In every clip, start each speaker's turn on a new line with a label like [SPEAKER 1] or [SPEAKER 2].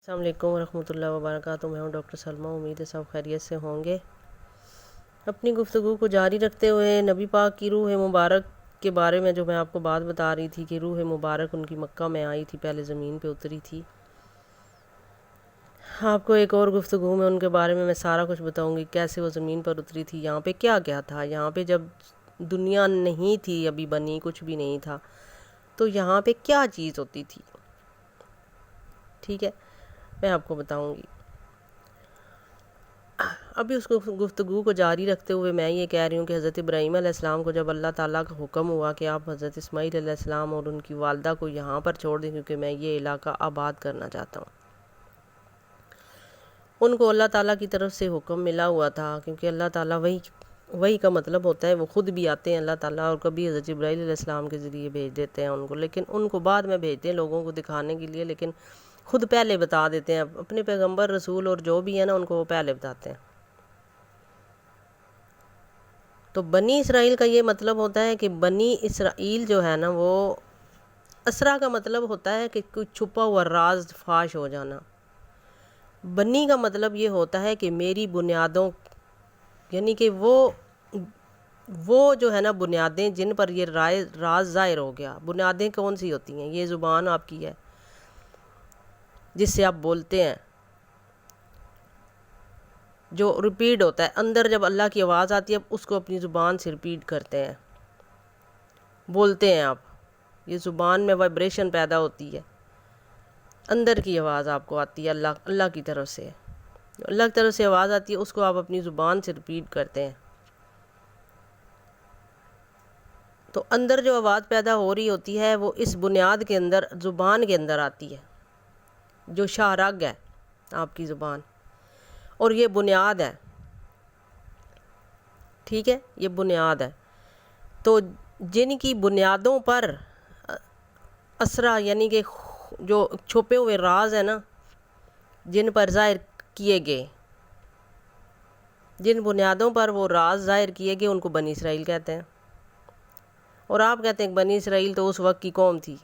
[SPEAKER 1] السلام علیکم ورحمۃ اللہ وبرکاتہ۔ میں ہوں ڈاکٹر سلمہ، امید ہے سب خیریت سے ہوں گے۔ اپنی گفتگو کو جاری رکھتے ہوئے نبی پاک کی روح مبارک کے بارے میں جو میں آپ کو بات بتا رہی تھی کہ روح مبارک ان کی مکہ میں آئی تھی، پہلے زمین پہ اتری تھی۔ آپ کو ایک اور گفتگو میں ان کے بارے میں سارا کچھ بتاؤں گی، کیسے وہ زمین پر اتری تھی، یہاں پہ کیا کیا تھا، یہاں پہ جب دنیا نہیں تھی، ابھی بنی کچھ بھی نہیں تھا، تو یہاں پہ کیا چیز ہوتی تھی۔ ٹھیک ہے، میں آپ کو بتاؤں گی۔ ابھی اس گفتگو کو جاری رکھتے ہوئے میں یہ کہہ رہی ہوں کہ حضرت ابراہیم علیہ السلام کو جب اللہ تعالیٰ کا حکم ہوا کہ آپ حضرت اسماعیل علیہ السلام اور ان کی والدہ کو یہاں پر چھوڑ دیں کیونکہ میں یہ علاقہ آباد کرنا چاہتا ہوں، ان کو اللہ تعالیٰ کی طرف سے حکم ملا ہوا تھا، کیونکہ اللہ تعالیٰ وہی کا مطلب ہوتا ہے، وہ خود بھی آتے ہیں اللہ تعالیٰ، اور کبھی حضرت جبرائیل علیہ السلام کے ذریعے بھیج دیتے ہیں ان کو، لیکن ان کو بعد میں بھیجتے ہیں لوگوں کو دکھانے کے لیے، لیکن خود پہلے بتا دیتے ہیں اپنے پیغمبر رسول اور جو بھی ہے نا، ان کو وہ پہلے بتاتے ہیں۔ تو بنی اسرائیل کا یہ مطلب ہوتا ہے کہ بنی اسرائیل جو ہے نا، وہ اسرا کا مطلب ہوتا ہے کہ کوئی چھپا ہوا راز فاش ہو جانا۔ بنی کا مطلب یہ ہوتا ہے کہ میری بنیادوں، یعنی کہ وہ جو ہے نا بنیادیں جن پر یہ راز ظاہر ہو گیا۔ بنیادیں کون سی ہوتی ہیں؟ یہ زبان آپ کی ہے جس سے آپ بولتے ہیں، جو ریپیٹ ہوتا ہے اندر، جب اللہ کی آواز آتی ہے اس کو اپنی زبان سے ریپیٹ کرتے ہیں، بولتے ہیں آپ، یہ زبان میں وائبریشن پیدا ہوتی ہے، اندر کی آواز آپ کو آتی ہے، اللہ کی طرف سے، اللہ کی طرف سے آواز آتی ہے، اس کو آپ اپنی زبان سے ریپیٹ کرتے ہیں۔ تو اندر جو آواز پیدا ہو رہی ہوتی ہے وہ اس بنیاد کے اندر، زبان کے اندر آتی ہے، جو شاہرگ ہے آپ کی زبان، اور یہ بنیاد ہے۔ ٹھیک ہے، یہ بنیاد ہے۔ تو جن کی بنیادوں پر اسرا، یعنی کہ جو چھپے ہوئے راز ہیں نا، جن پر ظاہر کیے گئے، جن بنیادوں پر وہ راز ظاہر کیے گئے، ان کو بنی اسرائیل کہتے ہیں۔ اور آپ کہتے ہیں کہ بنی اسرائیل تو اس وقت کی قوم تھی۔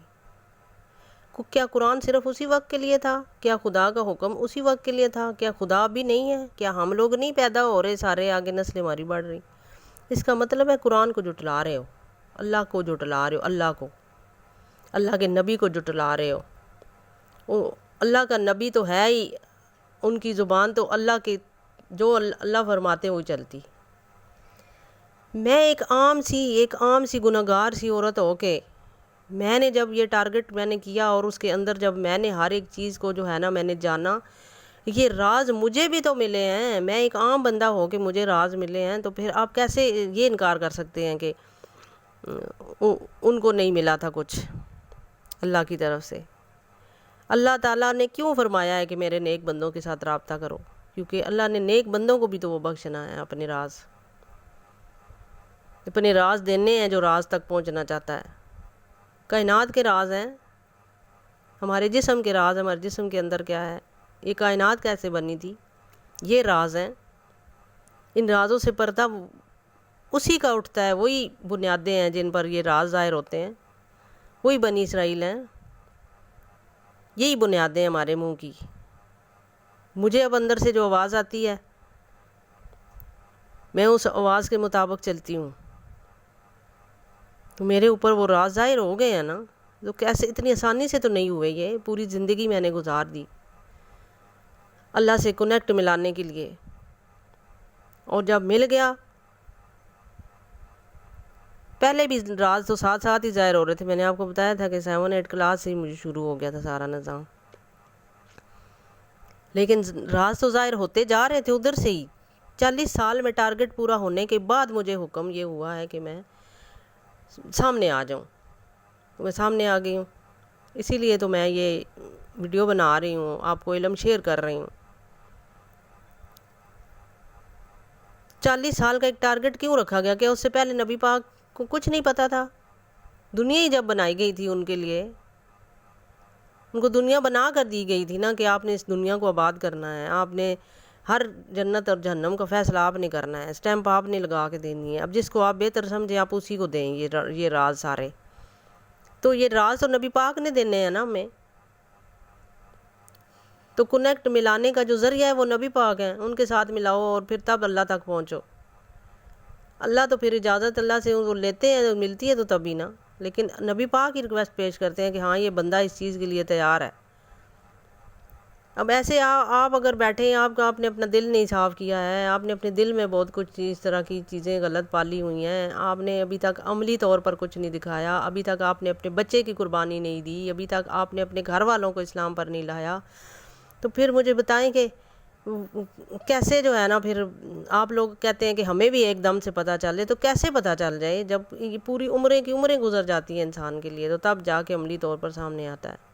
[SPEAKER 1] کیا قرآن صرف اسی وقت کے لیے تھا؟ کیا خدا کا حکم اسی وقت کے لیے تھا؟ کیا خدا بھی نہیں ہے؟ کیا ہم لوگ نہیں پیدا ہو رہے سارے، آگے نسلیں ہماری بڑھ رہی؟ اس کا مطلب ہے قرآن کو جھٹلا رہے ہو، اللہ کو جھٹلا رہے ہو، اللہ کے نبی کو جھٹلا رہے ہو۔ اللہ کا نبی تو ہے ہی، ان کی زبان تو اللہ کے، جو اللہ فرماتے ہیں وہی چلتی۔ میں ایک عام سی گناہگار سی عورت ہو کے، میں نے جب یہ ٹارگٹ میں نے کیا، اور اس کے اندر جب میں نے ہر ایک چیز کو جو ہے نا میں نے جانا، یہ راز مجھے بھی تو ملے ہیں، میں ایک عام بندہ ہو کے مجھے راز ملے ہیں، تو پھر آپ کیسے یہ انکار کر سکتے ہیں کہ ان کو نہیں ملا تھا کچھ اللہ کی طرف سے؟ اللہ تعالیٰ نے کیوں فرمایا ہے کہ میرے نیک بندوں کے ساتھ رابطہ کرو؟ کیونکہ اللہ نے نیک بندوں کو بھی تو وہ بخشنا ہے، اپنے راز دینے ہیں جو راز تک پہنچنا چاہتا ہے۔ کائنات کے راز ہیں، ہمارے جسم کے راز، ہمارے جسم کے اندر کیا ہے، یہ کائنات کیسے بنی تھی، یہ راز ہیں۔ ان رازوں سے پردہ اسی کا اٹھتا ہے، وہی بنیادیں ہیں جن پر یہ راز ظاہر ہوتے ہیں، وہی بنی اسرائیل ہیں، یہی بنیادیں ہیں ہمارے منہ کی۔ مجھے اب اندر سے جو آواز آتی ہے، میں اس آواز کے مطابق چلتی ہوں، تو میرے اوپر وہ راز ظاہر ہو گئے ہیں نا۔ تو کیسے، اتنی آسانی سے تو نہیں ہوئے، یہ پوری زندگی میں نے گزار دی اللہ سے کنیکٹ ملانے کے لیے، اور جب مل گیا، پہلے بھی راز تو ساتھ ساتھ ہی ظاہر ہو رہے تھے، میں نے آپ کو بتایا تھا کہ 7-8 کلاس سے ہی مجھے شروع ہو گیا تھا سارا نظام، لیکن راز تو ظاہر ہوتے جا رہے تھے ادھر سے ہی۔ 40 سال میں ٹارگٹ پورا ہونے کے بعد مجھے حکم یہ ہوا ہے کہ میں سامنے آ جاؤں، میں سامنے آ گئی ہوں، اسی لیے تو میں یہ ویڈیو بنا رہی ہوں، آپ کو علم شیئر کر رہی ہوں۔ 40 سال کا ایک ٹارگٹ کیوں رکھا گیا؟ کہ اس سے پہلے نبی پاک کو کچھ نہیں پتا تھا؟ دنیا ہی جب بنائی گئی تھی ان کے لیے، ان کو دنیا بنا کر دی گئی تھی نا کہ آپ نے اس دنیا کو آباد کرنا ہے، آپ نے ہر جنت اور جہنم کا فیصلہ آپ نے کرنا ہے، اسٹیمپ آپ نے لگا کے دینی ہے، اب جس کو آپ بہتر سمجھیں آپ اسی کو دیں یہ راز سارے۔ تو یہ راز تو نبی پاک نے دینے ہیں نا ہمیں۔ تو کنیکٹ ملانے کا جو ذریعہ ہے وہ نبی پاک ہیں، ان کے ساتھ ملاؤ اور پھر تب اللہ تک پہنچو۔ اللہ تو پھر اجازت اللہ سے وہ لیتے ہیں، ملتی ہے تو تبھی نا، لیکن نبی پاک ہی ریکویسٹ پیش کرتے ہیں کہ ہاں یہ بندہ اس چیز کے لیے تیار ہے۔ اب ایسے آپ اگر بیٹھے ہیں، آپ نے اپنا دل نہیں صاف کیا ہے، آپ نے اپنے دل میں بہت کچھ اس طرح کی چیزیں غلط پالی ہوئی ہیں، آپ نے ابھی تک عملی طور پر کچھ نہیں دکھایا، ابھی تک آپ نے اپنے بچے کی قربانی نہیں دی، ابھی تک آپ نے اپنے گھر والوں کو اسلام پر نہیں لایا، تو پھر مجھے بتائیں کہ کیسے جو ہے نا، پھر آپ لوگ کہتے ہیں کہ ہمیں بھی ایک دم سے پتہ چل جائے، تو کیسے پتہ چل جائے؟ جب یہ پوری عمریں کی عمریں گزر جاتی ہیں انسان کے لیے، تو تب جا کے عملی طور پر سامنے آتا ہے۔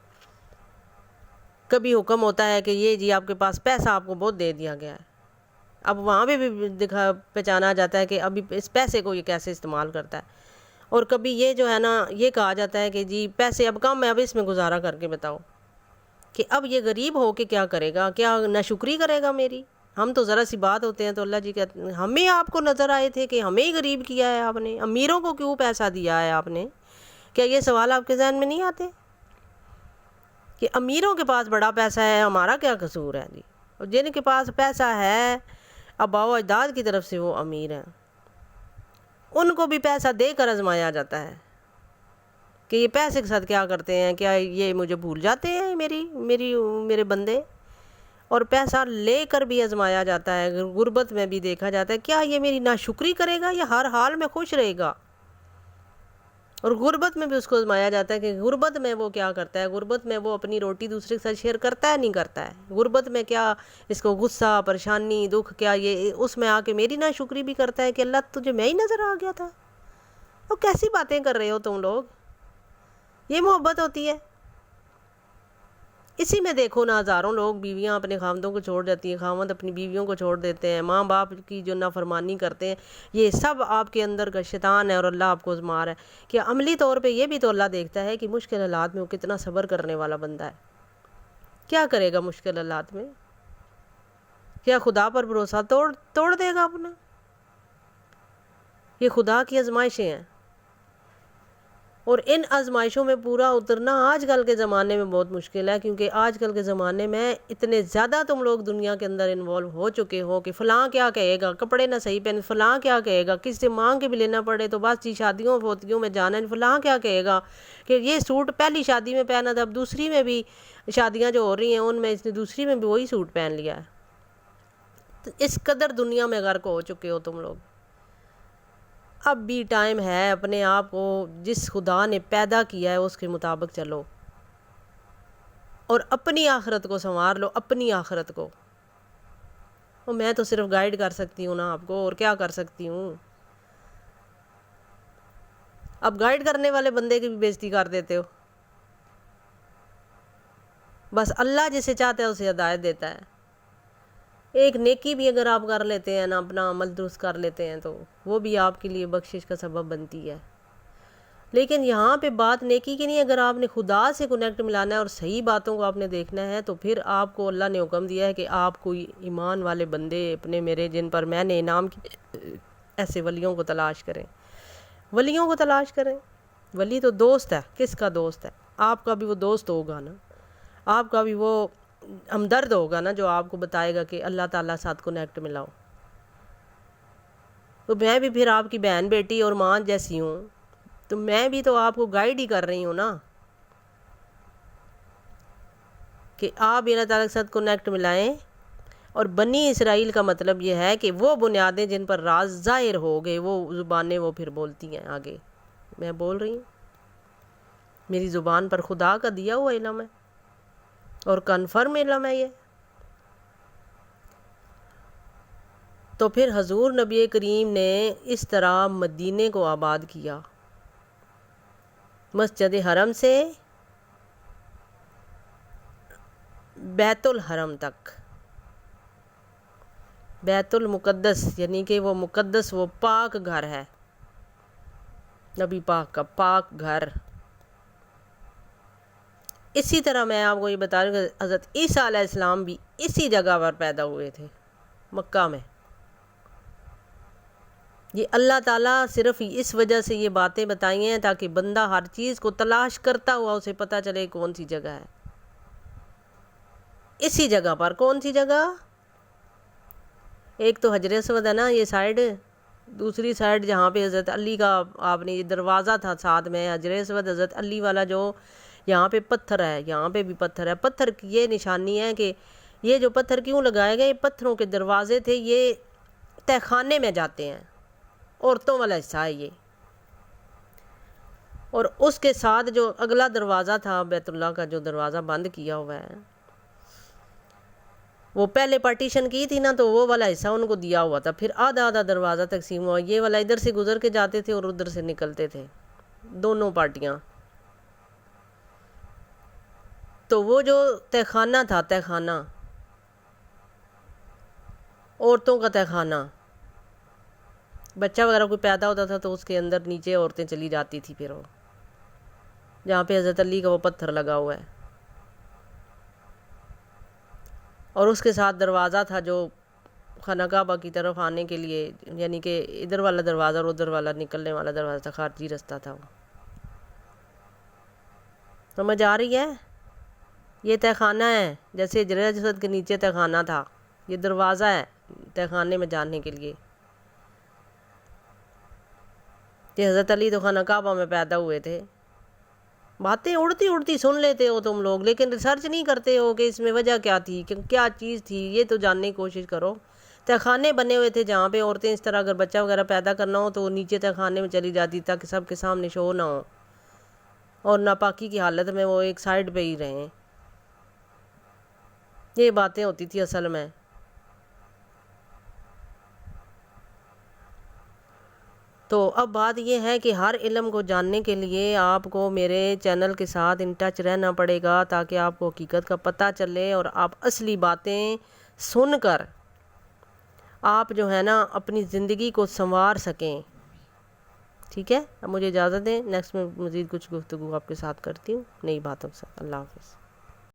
[SPEAKER 1] کبھی حکم ہوتا ہے کہ یہ جی آپ کے پاس پیسہ آپ کو بہت دے دیا گیا ہے، اب وہاں پہ بھی پہچانا جاتا ہے کہ ابھی اس پیسے کو یہ کیسے استعمال کرتا ہے۔ اور کبھی یہ جو ہے نا، یہ کہا جاتا ہے کہ جی پیسے اب کم ہے، اب اس میں گزارا کر کے بتاؤ کہ اب یہ غریب ہو کے کیا کرے گا، کیا ناشکری کرے گا میری؟ ہم تو ذرا سی بات ہوتے ہیں تو اللہ جی کہتے ہیں ہمیں آپ کو نظر آئے تھے کہ ہمیں ہی غریب کیا ہے آپ نے، امیروں کو کیوں پیسہ دیا ہے آپ نے؟ کیا یہ سوال آپ کے ذہن میں نہیں آتے کہ امیروں کے پاس بڑا پیسہ ہے، ہمارا کیا قصور ہے جی؟ اور جن کے پاس پیسہ ہے آباء و اجداد کی طرف سے وہ امیر ہیں، ان کو بھی پیسہ دے کر آزمایا جاتا ہے کہ یہ پیسے کے ساتھ کیا کرتے ہیں، کیا یہ مجھے بھول جاتے ہیں میرے بندے؟ اور پیسہ لے کر بھی آزمایا جاتا ہے، غربت میں بھی دیکھا جاتا ہے کیا یہ میری ناشکری کرے گا یا ہر حال میں خوش رہے گا؟ اور غربت میں بھی اس کو آزمایا جاتا ہے کہ غربت میں وہ کیا کرتا ہے، غربت میں وہ اپنی روٹی دوسرے کے ساتھ شیئر کرتا ہے نہیں کرتا ہے، غربت میں کیا اس کو غصہ پریشانی دکھ، کیا یہ اس میں آ کے میری ناشکری بھی کرتا ہے کہ اللہ تجھے میں ہی نظر آ گیا تھا؟ وہ کیسی باتیں کر رہے ہو تم لوگ؟ یہ محبت ہوتی ہے؟ اسی میں دیکھو نا، ہزاروں لوگ بیویاں اپنے خاوندوں کو چھوڑ جاتی ہیں، خاوند اپنی بیویوں کو چھوڑ دیتے ہیں، ماں باپ کی جو نافرمانی کرتے ہیں، یہ سب آپ کے اندر کا شیطان ہے اور اللہ آپ کو آزما رہا ہے کہ عملی طور پہ یہ بھی تو اللہ دیکھتا ہے کہ مشکل حالات میں وہ کتنا صبر کرنے والا بندہ ہے۔ کیا کرے گا مشکل حالات میں؟ کیا خدا پر بھروسہ توڑ دے گا اپنا؟ یہ خدا کی آزمائشیں ہیں، اور ان آزمائشوں میں پورا اترنا آج کل کے زمانے میں بہت مشکل ہے، کیونکہ آج کل کے زمانے میں اتنے زیادہ تم لوگ دنیا کے اندر انوالو ہو چکے ہو کہ فلاں کیا کہے گا، کپڑے نہ صحیح پہن، فلاں کیا کہے گا، کس سے مانگ کے بھی لینا پڑے تو بس جی شادیوں فوتیوں میں جانا ہے، فلاں کیا کہے گا کہ یہ سوٹ پہلی شادی میں پہنا تھا، اب دوسری میں بھی شادیاں جو ہو رہی ہیں ان میں اس نے دوسری میں بھی وہی سوٹ پہن لیا ہے۔ تو اس قدر دنیا میں غرق ہو چکے ہو تم لوگ۔ اب بھی ٹائم ہے، اپنے آپ کو جس خدا نے پیدا کیا ہے اس کے مطابق چلو اور اپنی آخرت کو سنوار لو، اپنی آخرت کو۔ اور میں تو صرف گائیڈ کر سکتی ہوں نا آپ کو، اور کیا کر سکتی ہوں؟ اب گائیڈ کرنے والے بندے کی بھی بےزتی کر دیتے ہو۔ بس اللہ جسے چاہتا ہے اسے ہدایت دیتا ہے۔ ایک نیکی بھی اگر آپ کر لیتے ہیں نا، اپنا عمل درست کر لیتے ہیں تو وہ بھی آپ کے لیے بخشش کا سبب بنتی ہے۔ لیکن یہاں پہ بات نیکی کی نہیں، اگر آپ نے خدا سے کنیکٹ ملانا ہے اور صحیح باتوں کو آپ نے دیکھنا ہے تو پھر آپ کو اللہ نے حکم دیا ہے کہ آپ کوئی ایمان والے بندے اپنے میرے جن پر میں نے انعام کیا ایسے ولیوں کو تلاش کریں، ولیوں کو تلاش کریں۔ ولی تو دوست ہے، کس کا دوست ہے؟ آپ کا بھی وہ دوست ہوگا نا، آپ کا بھی وہ ہمدرد ہوگا نا جو آپ کو بتائے گا کہ اللہ تعالیٰ ساتھ کنیکٹ ملاؤ۔ تو میں بھی پھر آپ کی بہن بیٹی اور ماں جیسی ہوں، تو میں بھی تو آپ کو گائیڈ ہی کر رہی ہوں نا کہ آپ اللہ تعالیٰ کے ساتھ کنیکٹ ملائیں۔ اور بنی اسرائیل کا مطلب یہ ہے کہ وہ بنیادیں جن پر راز ظاہر ہو گئے، وہ زبانیں وہ پھر بولتی ہیں آگے۔ میں بول رہی ہوں، میری زبان پر خدا کا دیا ہوا علم ہے اور کنفرم علم ہے یہ۔ تو پھر حضور نبی کریم نے اس طرح مدینے کو آباد کیا، مسجد حرم سے بیت الحرم تک، بیت المقدس، یعنی کہ وہ مقدس، وہ پاک گھر ہے، نبی پاک کا پاک گھر۔ اسی طرح میں آپ کو یہ بتا رہی ہوں کہ حضرت عیسیٰ علیہ السلام بھی اسی جگہ پر پیدا ہوئے تھے، مکہ میں۔ یہ اللہ تعالیٰ صرف اس وجہ سے یہ باتیں بتائی ہیں تاکہ بندہ ہر چیز کو تلاش کرتا ہوا اسے پتہ چلے کون سی جگہ ہے۔ اسی جگہ پر، کون سی جگہ؟ ایک تو حجر اسود ہے نا یہ سائڈ، دوسری سائڈ جہاں پہ حضرت علی کا آپ نے یہ دروازہ تھا ساتھ میں حجر اسود حضرت علی والا، جو یہاں پہ پتھر ہے، یہاں پہ بھی پتھر ہے. پتھر کی یہ نشانی ہے کہ یہ جو پتھر کیوں لگائے گئے، یہ پتھروں کے دروازے تھے، یہ تہ خانے میں جاتے ہیں، عورتوں والا حصہ ہے یہ. اور اس کے ساتھ جو اگلا دروازہ تھا بیت اللہ کا، جو دروازہ بند کیا ہوا ہے، وہ پہلے پارٹیشن کی تھی نا، تو وہ والا حصہ ان کو دیا ہوا تھا، پھر آدھا آدھا دروازہ تقسیم ہوا، یہ والا ادھر سے گزر کے جاتے تھے اور ادھر سے نکلتے تھے دونوں پارٹیاں. تو وہ جو تہ خانہ تھا، تہ خانہ عورتوں کا، تہ خانہ بچہ وغیرہ کوئی پیدا ہوتا تھا تو اس کے اندر نیچے عورتیں چلی جاتی تھی، پھر وہ جہاں پہ حضرت علی کا وہ پتھر لگا ہوا ہے. اور اس کے ساتھ دروازہ تھا جو خانہ کعبہ کی طرف آنے کے لیے، یعنی کہ ادھر والا دروازہ اور ادھر والا نکلنے والا دروازہ تھا، خارجی رستہ تھا وہ. سمجھ آ رہی ہے؟ یہ تہ خانہ ہے، جیسے حجر اسود کے نیچے تہ خانہ تھا، یہ دروازہ ہے تہ خانے میں جانے کے لیے. کہ حضرت علی تو خانہ کعبہ میں پیدا ہوئے تھے. باتیں اڑتی اڑتی سن لیتے ہو تم لوگ، لیکن ریسرچ نہیں کرتے ہو کہ اس میں وجہ کیا تھی، کہ کیا چیز تھی، یہ تو جاننے کی کوشش کرو. تہ خانے بنے ہوئے تھے جہاں پہ عورتیں اس طرح اگر بچہ وغیرہ پیدا کرنا ہو تو وہ نیچے تہ خانے میں چلی جاتی تاکہ سب کے سامنے شو نہ ہو اور ناپاکی کی حالت میں وہ ایک سائڈ پہ ہی رہیں. یہ باتیں ہوتی تھی اصل میں. تو اب بات یہ ہے کہ ہر علم کو جاننے کے لیے آپ کو میرے چینل کے ساتھ ان ٹچ رہنا پڑے گا، تاکہ آپ کو حقیقت کا پتہ چلے اور آپ اصلی باتیں سن کر آپ جو ہے نا اپنی زندگی کو سنوار سکیں. ٹھیک ہے، اب مجھے اجازت دیں، نیکسٹ میں مزید کچھ گفتگو آپ کے ساتھ کرتی ہوں نئی باتوں کے ساتھ. اللہ حافظ.